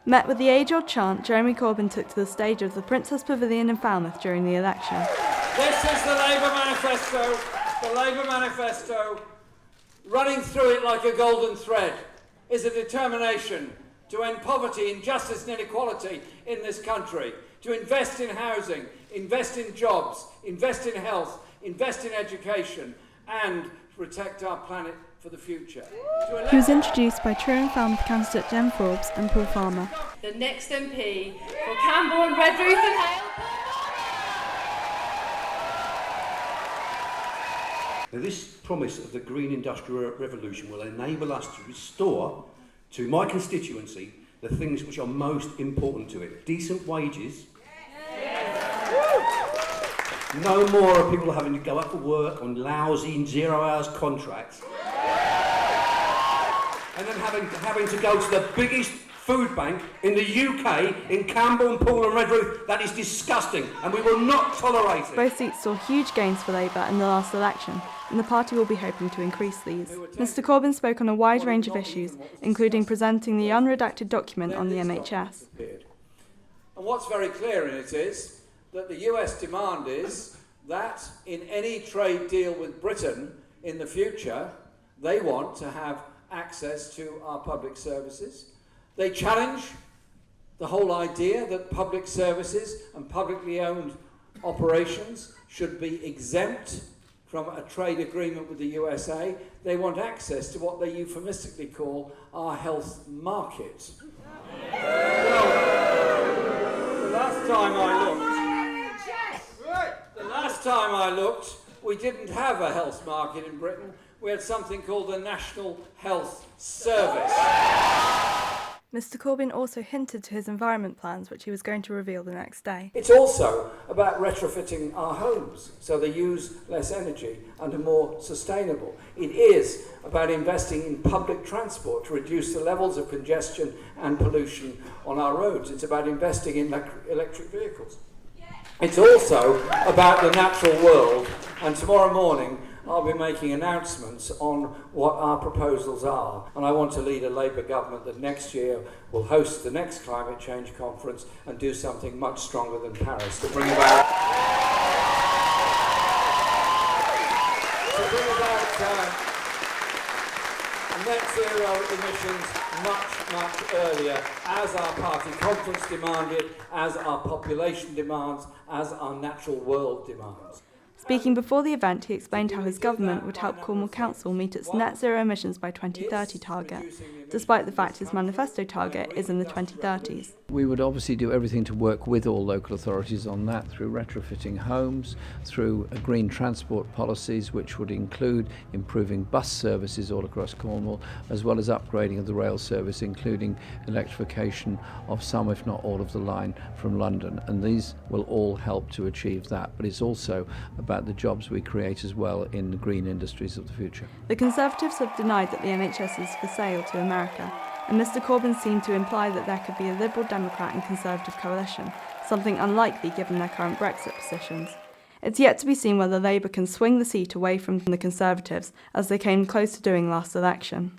Met with the age-old chant, Jeremy Corbyn took to the stage of the Princess Pavilion in Falmouth during the election. This is the Labour manifesto. The Labour manifesto, running through it like a golden thread, is a determination to end poverty, injustice and inequality in this country, to invest in housing, invest in jobs, invest in health, invest in education and protect our planet for the future. He was introduced by Truro and Falmouth candidate Jem Forbes and Paul Farmer. The next MP for Camborne, Redruth and Hale. Now, this promise of the green industrial revolution will enable us to restore to my constituency the things which are most important to it. Decent wages. No more of people having to go up for work on lousy 0 hours contracts. And then having to go to the biggest food bank in the UK, in Camborne, Poole and Redruth. That is disgusting and we will not tolerate it. Both seats saw huge gains for Labour in the last election, and the party will be hoping to increase these. Mr Corbyn spoke on a wide range of issues, including presenting the unredacted document on the NHS. And what's very clear in it is that the US demand is that in any trade deal with Britain in the future, they want to have access to our public services. They challenge the whole idea that public services and publicly owned operations should be exempt from a trade agreement with the USA. They want access to what they euphemistically call our health market. Well, the last time I looked, we didn't have a health market in Britain. We had something called the National Health Service. Mr Corbyn also hinted to his environment plans, which he was going to reveal the next day. It's also about retrofitting our homes so they use less energy and are more sustainable. It is about investing in public transport to reduce the levels of congestion and pollution on our roads. It's about investing in electric vehicles. It's also about the natural world, and tomorrow morning I'll be making announcements on what our proposals are, and I want to lead a Labour government that next year will host the next climate change conference and do something much stronger than Paris to bring about net zero emissions much earlier, as our party conference demanded, as our population demands, as our natural world demands. Speaking before the event, he explained how his government would help Cornwall Council meet its net zero emissions by 2030 target, despite the fact his manifesto target is in the 2030s. We would obviously do everything to work with all local authorities on that, through retrofitting homes, through green transport policies which would include improving bus services all across Cornwall, as well as upgrading of the rail service, including electrification of some if not all of the line from London, and these will all help to achieve that. But it's also about the jobs we create as well in the green industries of the future. The Conservatives have denied that the NHS is for sale to America, and Mr Corbyn seemed to imply that there could be a Liberal Democrat and Conservative coalition, something unlikely given their current Brexit positions. It's yet to be seen whether Labour can swing the seat away from the Conservatives, as they came close to doing last election.